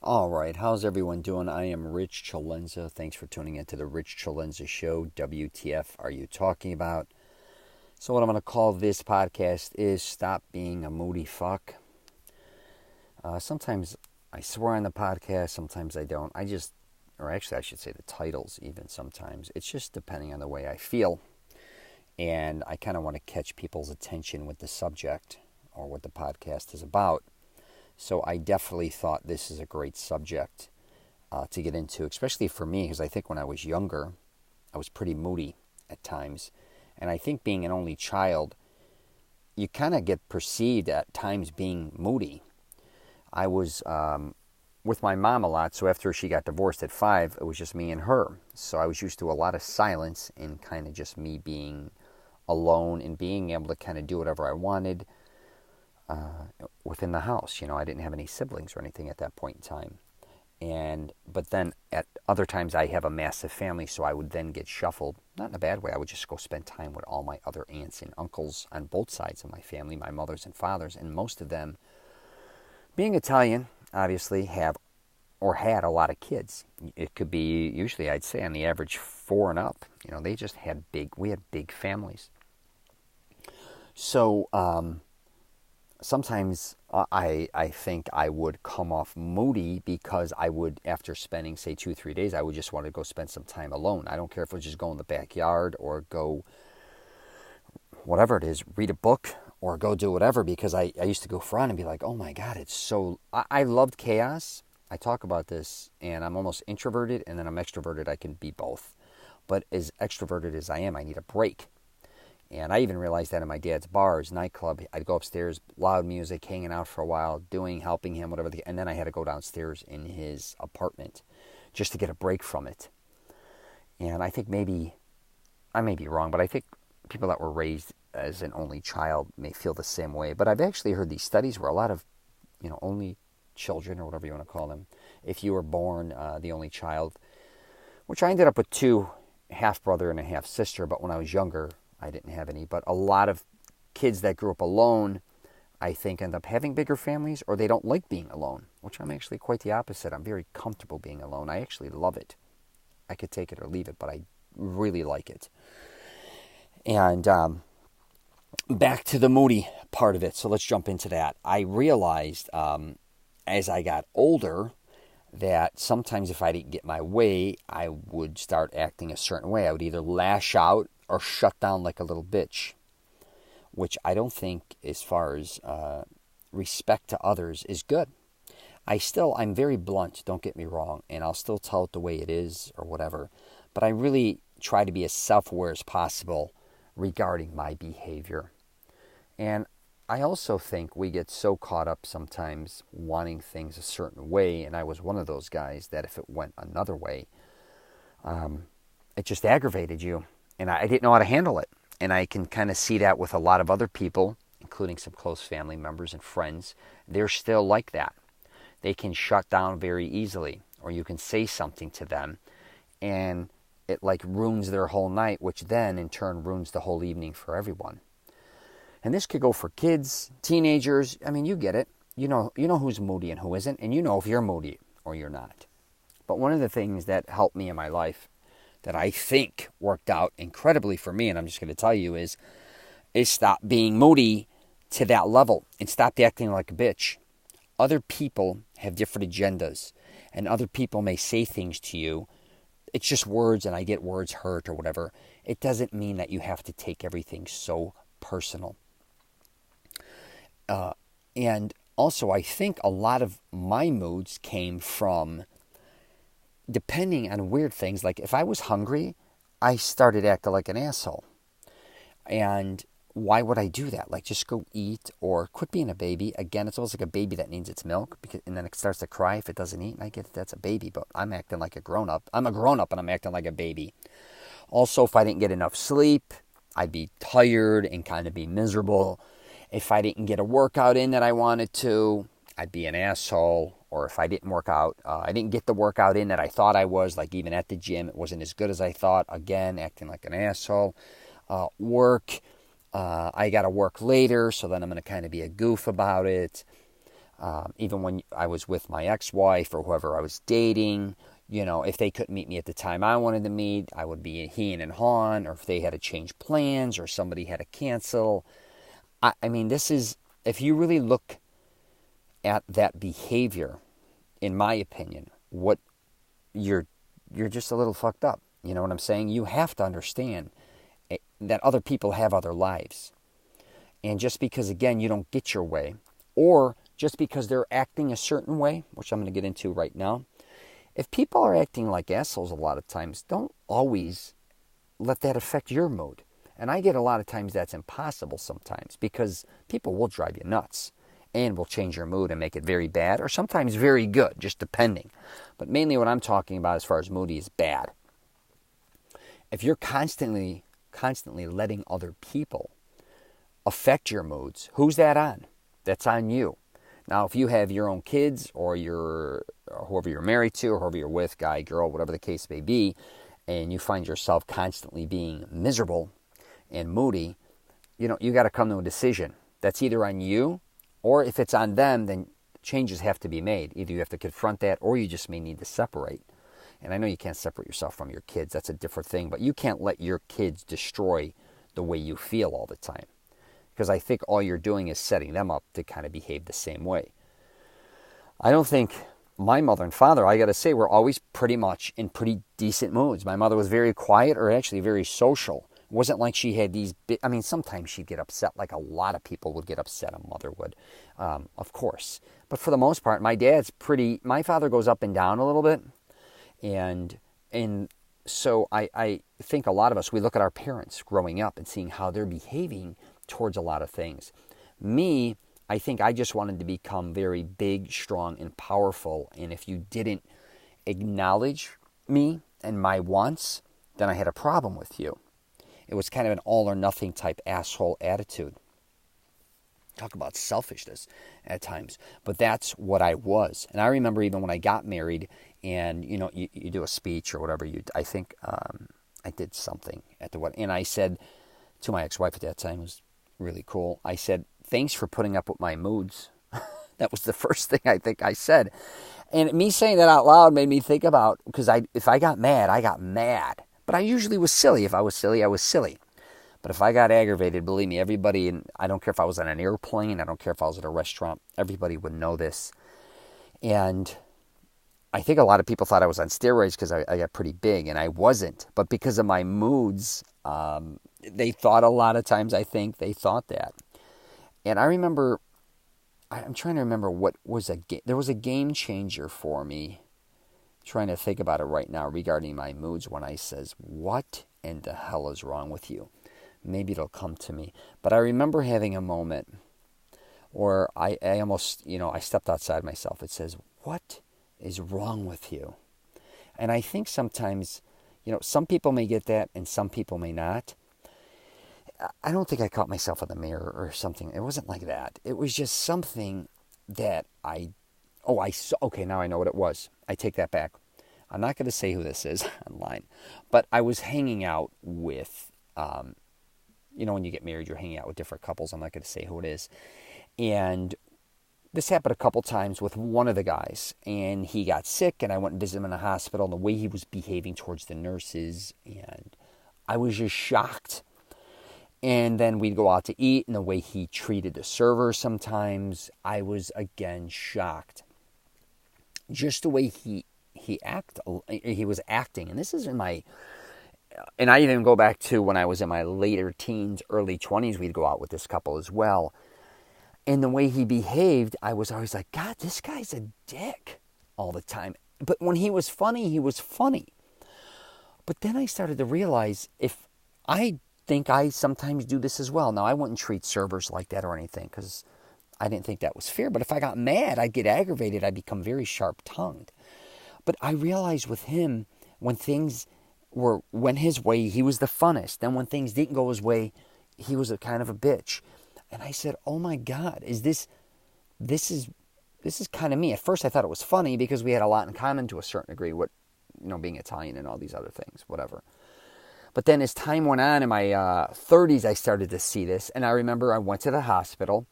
All right, how's everyone doing? I am Rich CELENZA. Thanks for tuning into the Rich CELENZA Show. WTF are you talking about? So, what I'm going to call this podcast is Stop Being a Moody Fuck. Sometimes I swear on the podcast, sometimes I don't. Or actually, I should say the titles even sometimes. It's just depending on the way I feel. And I kind of want to catch people's attention with the subject or what the podcast is about. So, I definitely thought this is a great subject to get into, especially for me, because I think when I was younger, I was pretty moody at times. And I think being an only child, you kind of get perceived at times being moody. I was with my mom a lot, so after she got divorced at 5, it was just me and her. So I was used to a lot of silence and kind of just me being alone and being able to kind of do whatever I wanted within the house. I didn't have any siblings or anything at that point in time. But then at other times I have a massive family, so I would then get shuffled, not in a bad way. I would just go spend time with all my other aunts and uncles on both sides of my family, my mothers and fathers, and most of them, being Italian, obviously have or had a lot of kids. It could be usually, I'd say, on the average 4 and up. They just had we had big families. So sometimes I think I would come off moody because I would, after spending, say, 2-3 days, I would just want to go spend some time alone. I don't care if it was just go in the backyard or go, whatever it is, read a book or go do whatever, because I used to go front and be like, oh my God, it's so... I loved chaos. I talk about this, and I'm almost introverted, and then I'm extroverted. I can be both. But as extroverted as I am, I need a break. And I even realized that in my dad's bars, nightclub, I'd go upstairs, loud music, hanging out for a while, helping him, whatever. And then I had to go downstairs in his apartment just to get a break from it. And I think I may be wrong, but I think people that were raised as an only child may feel the same way. But I've actually heard these studies where a lot of, only children, or whatever you want to call them, if you were born the only child, which I ended up with 2, half brother and a half sister, but when I was younger, I didn't have any. But a lot of kids that grew up alone, I think, end up having bigger families, or they don't like being alone, which I'm actually quite the opposite. I'm very comfortable being alone. I actually love it. I could take it or leave it, but I really like it. And back to the moody part of it. So let's jump into that. I realized as I got older that sometimes if I didn't get my way, I would start acting a certain way. I would either lash out or shut down like a little bitch, which I don't think, as far as respect to others, is good. I'm very blunt, don't get me wrong, and I'll still tell it the way it is or whatever, but I really try to be as self-aware as possible regarding my behavior. And I also think we get so caught up sometimes wanting things a certain way, and I was one of those guys that if it went another way, it just aggravated you. And I didn't know how to handle it. And I can kind of see that with a lot of other people, including some close family members and friends. They're still like that. They can shut down very easily, or you can say something to them, and it like ruins their whole night, which then in turn ruins the whole evening for everyone. And this could go for kids, teenagers. I mean, you get it. You know who's moody and who isn't, and you know if you're moody or you're not. But one of the things that helped me in my life, that I think worked out incredibly for me, and I'm just going to tell you, is stop being moody to that level and stop acting like a bitch. Other people have different agendas, and other people may say things to you. It's just words, and I get words hurt or whatever. It doesn't mean that you have to take everything so personal. And also, I think a lot of my moods came from depending on weird things. Like if I was hungry, I started acting like an asshole. And why would I do that? Like just go eat or quit being a baby. Again, it's almost like a baby that needs its milk, and then it starts to cry if it doesn't eat. And I get it, that's a baby, but I'm acting like a grown-up. I'm a grown-up and I'm acting like a baby. Also, if I didn't get enough sleep, I'd be tired and kind of be miserable. If I didn't get a workout in that I wanted to, I'd be an asshole. Or if I didn't work out, I didn't get the workout in that I thought I was, like even at the gym, it wasn't as good as I thought. Again, acting like an asshole. Work, I got to work later, so then I'm going to kind of be a goof about it. Even when I was with my ex-wife or whoever I was dating, if they couldn't meet me at the time I wanted to meet, I would be heeing and hawing, or if they had to change plans or somebody had to cancel. I mean, this is, if you really look at that behavior, in my opinion, what you're just a little fucked up. You know what I'm saying? You have to understand that other people have other lives. And just because, again, you don't get your way, or just because they're acting a certain way, which I'm going to get into right now, if people are acting like assholes a lot of times, don't always let that affect your mood. And I get a lot of times that's impossible sometimes, because people will drive you nuts and will change your mood and make it very bad, or sometimes very good, just depending. But mainly what I'm talking about as far as Moody is bad. If you're constantly letting other people affect your moods, who's that on? That's on you. Now, if you have your own kids, or whoever you're married to, or whoever you're with, guy, girl, whatever the case may be, and you find yourself constantly being miserable and moody, you got to come to a decision. That's either on you, or if it's on them, then changes have to be made. Either you have to confront that, or you just may need to separate. And I know you can't separate yourself from your kids. That's a different thing. But you can't let your kids destroy the way you feel all the time, because I think all you're doing is setting them up to kind of behave the same way. I don't think my mother and father, I got to say, were always pretty much in pretty decent moods. My mother was very quiet, or actually very social. It wasn't like she had these sometimes she'd get upset, like a lot of people would get upset. A mother would, of course. But for the most part, my father goes up and down a little bit. And so I think a lot of us, we look at our parents growing up and seeing how they're behaving towards a lot of things. Me, I think I just wanted to become very big, strong, and powerful. And if you didn't acknowledge me and my wants, then I had a problem with you. It was kind of an all or nothing type asshole attitude. Talk about selfishness at times. But that's what I was. And I remember even when I got married, and you do a speech or whatever, I think I did something at the wedding. And I said to my ex-wife at that time, it was really cool, I said, "Thanks for putting up with my moods." That was the first thing I think I said. And me saying that out loud made me think about, because if I got mad, I got mad. But I usually was silly. If I was silly, I was silly. But if I got aggravated, believe me, everybody, and I don't care if I was on an airplane, I don't care if I was at a restaurant, everybody would know this. And I think a lot of people thought I was on steroids because I got pretty big, and I wasn't. But because of my moods, they thought a lot of times, I think, they thought that. And I remember, I'm trying to remember what was there was a game changer for me. I'm trying to think about it right now regarding my moods, when I says, "What in the hell is wrong with you?" Maybe it'll come to me. But I remember having a moment where I almost, I stepped outside myself. It says, "What is wrong with you?" And I think sometimes, some people may get that and some people may not. I don't think I caught myself in the mirror or something. It wasn't like that. It was just something that I saw. Okay, now I know what it was. I take that back. I'm not going to say who this is online, but I was hanging out with, when you get married, you're hanging out with different couples. I'm not going to say who it is. And this happened a couple times with one of the guys, and he got sick, and I went and visited him in the hospital, and the way he was behaving towards the nurses, and I was just shocked. And then we'd go out to eat, and the way he treated the server sometimes, I was again shocked. Just the way he was acting, and this is and I even go back to when I was in my later teens, early 20s, we'd go out with this couple as well. And the way he behaved, I was always like, God, this guy's a dick all the time. But when he was funny, he was funny. But then I started to realize, if I think I sometimes do this as well. Now, I wouldn't treat servers like that or anything, because I didn't think that was fair. But if I got mad, I'd get aggravated. I'd become very sharp-tongued. But I realized with him, when things went his way, he was the funnest. Then when things didn't go his way, he was a kind of a bitch. And I said, "Oh my God, this is kind of me." At first I thought it was funny because we had a lot in common to a certain degree, being Italian and all these other things, whatever. But then as time went on in my 30s, I started to see this. And I remember I went to the hospital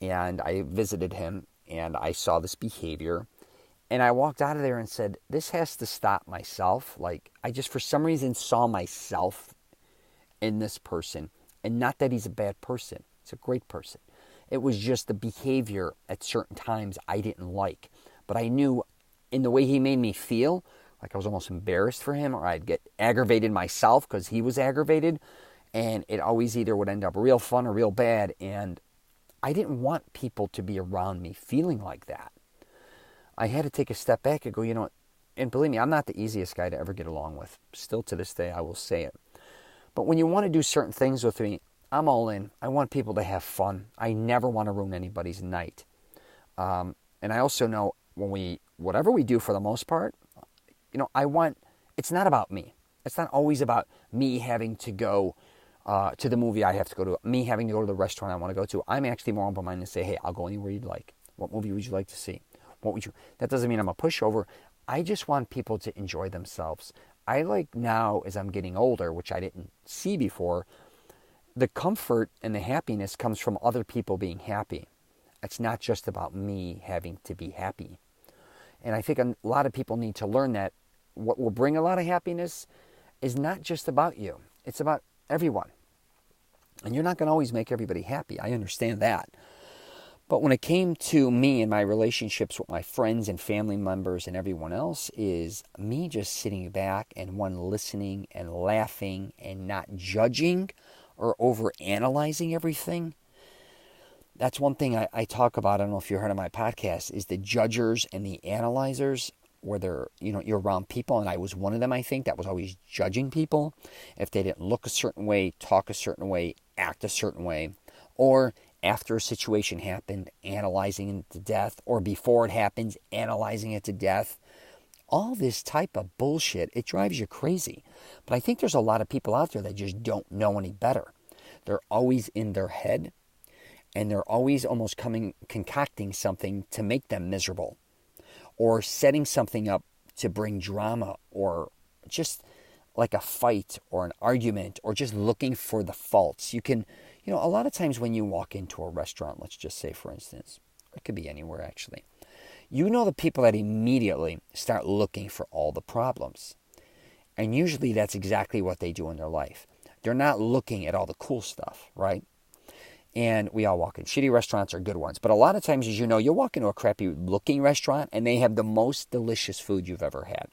and I visited him, and I saw this behavior, and I walked out of there and said, this has to stop myself. Like, I just, for some reason, saw myself in this person. And not that he's a bad person. He's a great person. It was just the behavior at certain times I didn't like. But I knew in the way he made me feel, like I was almost embarrassed for him, or I'd get aggravated myself because he was aggravated. And it always either would end up real fun or real bad. And I didn't want people to be around me feeling like that. I had to take a step back and go, you know what? And believe me, I'm not the easiest guy to ever get along with. Still to this day, I will say it. But when you want to do certain things with me, I'm all in. I want people to have fun. I never want to ruin anybody's night. And I also know whatever we do for the most part, you know, it's not about me. It's not always about me having to go to the movie I have to go to, me having to go to the restaurant I want to go to. I'm actually more open-minded to say, hey, I'll go anywhere you'd like. What movie would you like to see? That doesn't mean I'm a pushover. I just want people to enjoy themselves. I like now, as I'm getting older, which I didn't see before, the comfort and the happiness comes from other people being happy. It's not just about me having to be happy. And I think a lot of people need to learn that what will bring a lot of happiness is not just about you. It's about everyone. And you're not going to always make everybody happy. I understand that. But when it came to me and my relationships with my friends and family members and everyone else, is me just sitting back and listening and laughing and not judging or over-analyzing everything. That's one thing I talk about. I don't know if you heard of my podcast, is the judgers and the analyzers, where you're around people, and I was one of them, I think, that was always judging people. If they didn't look a certain way, talk a certain way, act a certain way, or after a situation happened, analyzing it to death, or before it happens, analyzing it to death. All this type of bullshit, it drives you crazy. But I think there's a lot of people out there that just don't know any better. They're always in their head, and they're always almost concocting something to make them miserable, or setting something up to bring drama, or just like a fight or an argument, or just looking for the faults. A lot of times when you walk into a restaurant, let's just say, for instance, it could be anywhere actually, the people that immediately start looking for all the problems. And usually that's exactly what they do in their life. They're not looking at all the cool stuff, right? And we all walk in. Shitty restaurants are good ones. But a lot of times, as you know, you'll walk into a crappy looking restaurant and they have the most delicious food you've ever had.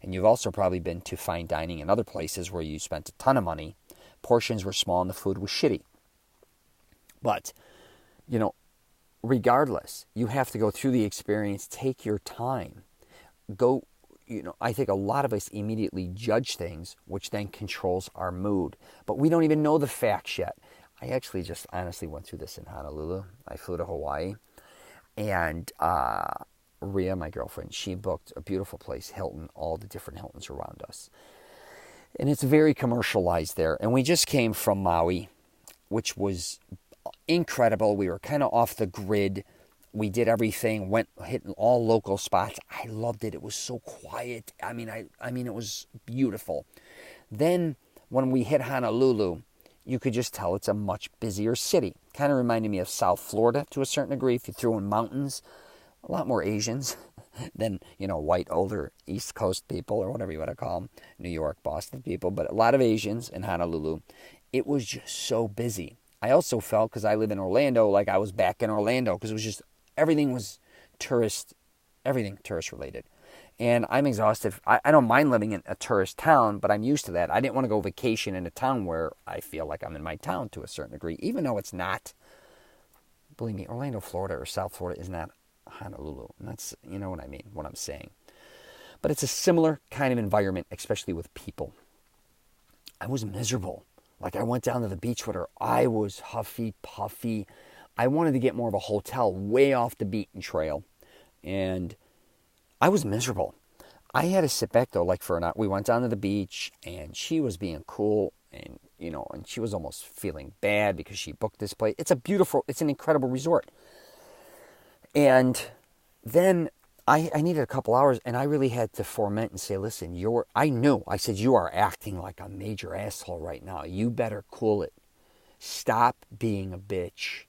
And you've also probably been to fine dining in other places where you spent a ton of money. Portions were small and the food was shitty. But, regardless, you have to go through the experience, take your time. I think a lot of us immediately judge things, which then controls our mood. But we don't even know the facts yet. I actually just honestly went through this in Honolulu. I flew to Hawaii. And Rhea, my girlfriend, she booked a beautiful place, Hilton, all the different Hiltons around us. And it's very commercialized there. And we just came from Maui, which was incredible. We were kind of off the grid. We did everything, hitting all local spots. I loved it. It was so quiet. I mean, it was beautiful. Then when we hit Honolulu, you could just tell it's a much busier city. Kind of reminded me of South Florida to a certain degree. If you threw in mountains, a lot more Asians than, white, older East Coast people, or whatever you want to call them, New York, Boston people, but a lot of Asians in Honolulu. It was just so busy. I also felt, because I live in Orlando, like I was back in Orlando, because it was just, everything was tourist related. And I'm exhausted. I don't mind living in a tourist town, but I'm used to that. I didn't want to go vacation in a town where I feel like I'm in my town to a certain degree, even though it's not. Believe me, Orlando, Florida, or South Florida is not Honolulu. And that's, you know what I mean, what I'm saying. But it's a similar kind of environment, especially with people. I was miserable. Like, I went down to the beach with her. I was huffy, puffy. I wanted to get more of a hotel way off the beaten trail. And I was miserable. I had to sit back, though, like for an hour. We went down to the beach, and she was being cool. And, and she was almost feeling bad because she booked this place. It's an incredible resort. And then I needed a couple hours, and I really had to foment and say, listen, I said, you are acting like a major asshole right now. You better cool it. Stop being a bitch.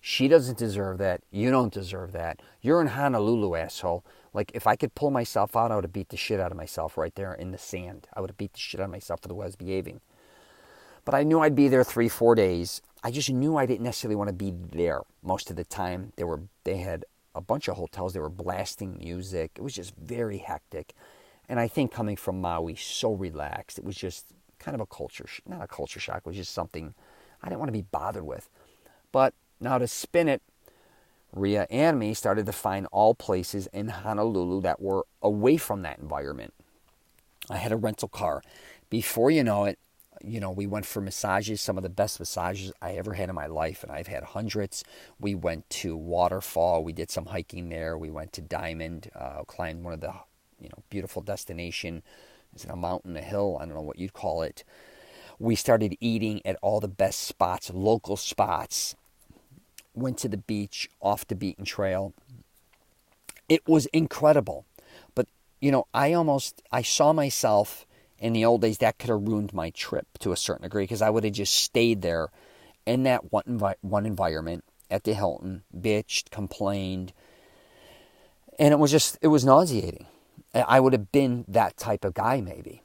She doesn't deserve that. You don't deserve that. You're in Honolulu, asshole. Like, if I could pull myself out, I would have beat the shit out of myself right there in the sand. I would have beat the shit out of myself for the way I was behaving. But I knew I'd be there 3-4 days. I just knew I didn't necessarily want to be there most of the time. They had a bunch of hotels. They were blasting music. It was just very hectic. And I think coming from Maui, so relaxed, it was just kind of a culture, not a culture shock. It was just something I didn't want to be bothered with. But now to spin it, Rhea and me started to find all places in Honolulu that were away from that environment. I had a rental car. Before you know it, we went for massages, some of the best massages I ever had in my life, and I've had hundreds. We went to Waterfall. We did some hiking there. We went to Diamond, climbed one of the beautiful destination. Is it a mountain, a hill? I don't know what you'd call it. We started eating at all the best spots, local spots. Went to the beach, off the beaten trail. It was incredible. But, I saw myself in the old days, that could have ruined my trip to a certain degree because I would have just stayed there in that one environment at the Hilton, bitched, complained, and it was nauseating. I would have been that type of guy maybe.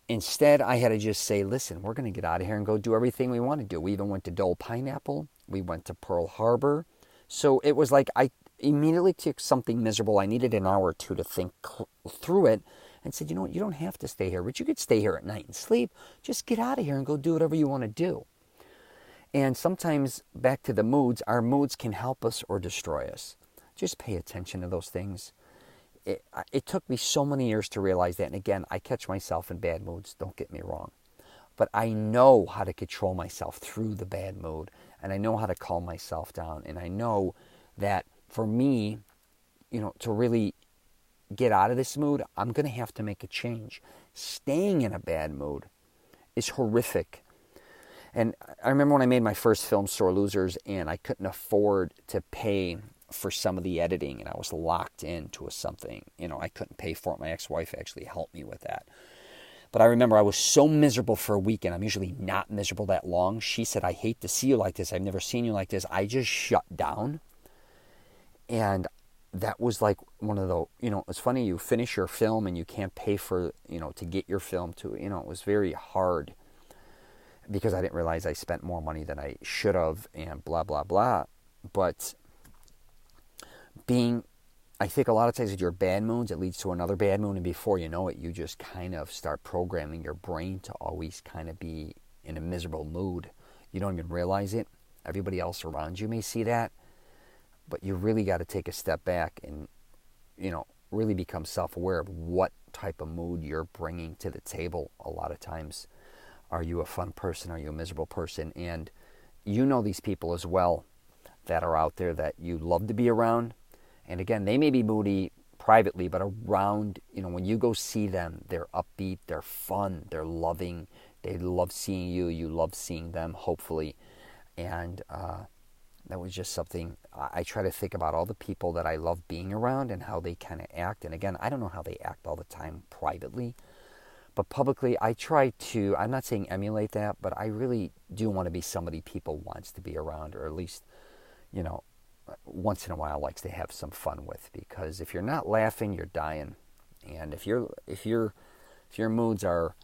Instead, I had to just say, listen, we're going to get out of here and go do everything we want to do. We even went to Dole Pineapple. We went to Pearl Harbor. So it was like I immediately took something miserable. I needed an hour or two to think through it and said, you know what, you don't have to stay here, but you could stay here at night and sleep. Just get out of here and go do whatever you want to do. And sometimes, back to the moods, our moods can help us or destroy us. Just pay attention to those things. It took me so many years to realize that. And again, I catch myself in bad moods, don't get me wrong. But I know how to control myself through the bad mood. And I know how to calm myself down. And I know that for me, to really get out of this mood, I'm going to have to make a change. Staying in a bad mood is horrific. And I remember when I made my first film, Sore Losers, and I couldn't afford to pay for some of the editing, and I was locked into something. I couldn't pay for it. My ex-wife actually helped me with that. But I remember I was so miserable for a week, and I'm usually not miserable that long. She said, I hate to see you like this. I've never seen you like this. I just shut down. And that was like one of the, it's funny, you finish your film and you can't pay for, to get your film to, it was very hard because I didn't realize I spent more money than I should have and blah, blah, blah. But I think a lot of times with your bad moods, it leads to another bad mood. And before you know it, you just kind of start programming your brain to always kind of be in a miserable mood. You don't even realize it. Everybody else around you may see that. But you really got to take a step back and, really become self-aware of what type of mood you're bringing to the table a lot of times. Are you a fun person? Are you a miserable person? And these people as well that are out there that you love to be around. And again, they may be moody privately, but around, when you go see them, they're upbeat, they're fun, they're loving, they love seeing you, you love seeing them, hopefully. And that was just something, I try to think about all the people that I love being around and how they kind of act. And again, I don't know how they act all the time privately, but publicly I try to, I'm not saying emulate that, but I really do want to be somebody people wants to be around, or at least, once in a while likes to have some fun with, because if you're not laughing, you're dying. And if your moods are,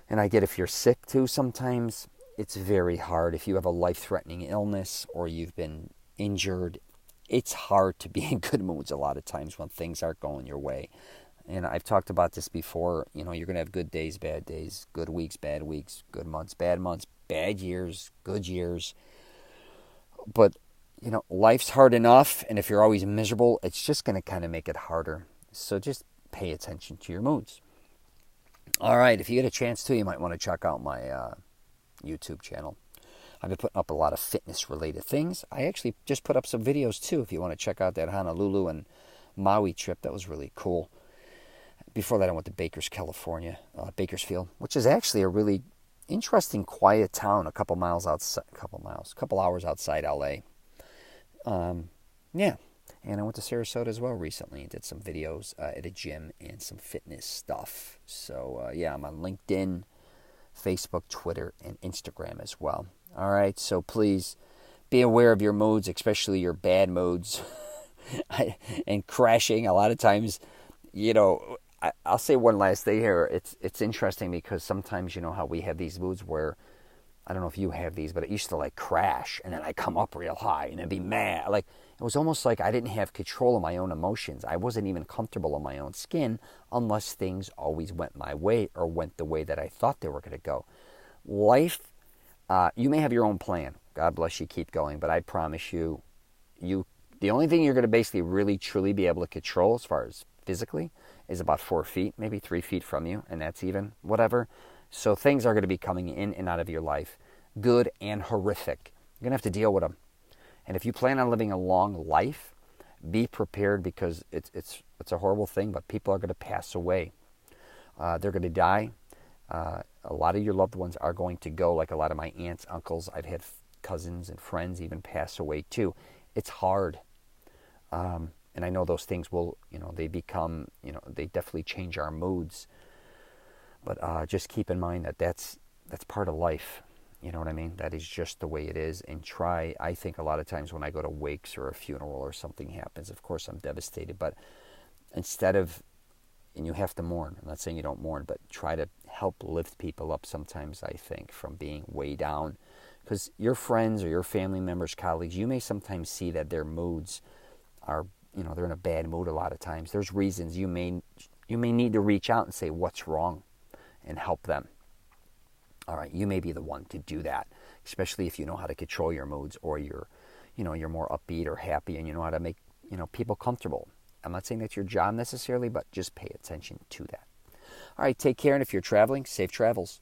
and I get if you're sick too sometimes, it's very hard. If you have a life-threatening illness or you've been injured, it's hard to be in good moods a lot of times when things aren't going your way. And I've talked about this before. You're going to have good days, bad days, good weeks, bad weeks, good months, bad years, good years. But, life's hard enough, and if you're always miserable, it's just going to kind of make it harder. So just pay attention to your moods. All right, if you get a chance to, you might want to check out my YouTube channel. I've been putting up a lot of fitness-related things. I actually just put up some videos, too, if you want to check out that Honolulu and Maui trip. That was really cool. Before that, I went to Bakersfield, which is actually a really interesting, quiet town, a couple hours outside L.A. Yeah, and I went to Sarasota as well recently and did some videos at a gym and some fitness stuff. So, I'm on LinkedIn, Facebook, Twitter, and Instagram as well. All right, so please be aware of your moods, especially your bad moods. And crashing a lot of times, I'll say one last thing here. It's interesting because sometimes how we have these moods where, I don't know if you have these, but it used to like crash and then I come up real high and then be mad. Like it was almost like I didn't have control of my own emotions. I wasn't even comfortable in my own skin unless things always went my way or went the way that I thought they were going to go. Life, you may have your own plan. God bless you, keep going. But I promise you, the only thing you're going to basically really truly be able to control as far as physically is about 4 feet, maybe 3 feet from you, and that's even whatever. So things are going to be coming in and out of your life, good and horrific. You're going to have to deal with them. And if you plan on living a long life, be prepared because it's a horrible thing, but people are going to pass away. They're going to die. A lot of your loved ones are going to go, like a lot of my aunts, uncles. I've had cousins and friends even pass away too. It's hard. And I know those things will, they become, they definitely change our moods. But just keep in mind that that's part of life. You know what I mean? That is just the way it is. And I think a lot of times when I go to wakes or a funeral or something happens, of course I'm devastated. But instead of, and you have to mourn. I'm not saying you don't mourn, but try to help lift people up sometimes, I think, from being way down. Because your friends or your family members, colleagues, you may sometimes see that their moods are, they're in a bad mood a lot of times. There's reasons you may need to reach out and say, what's wrong? And help them. All right, you may be the one to do that, especially if you know how to control your moods or you're more upbeat or happy and you know how to make, people comfortable. I'm not saying that's your job necessarily, but just pay attention to that. All right, take care, and if you're traveling, safe travels.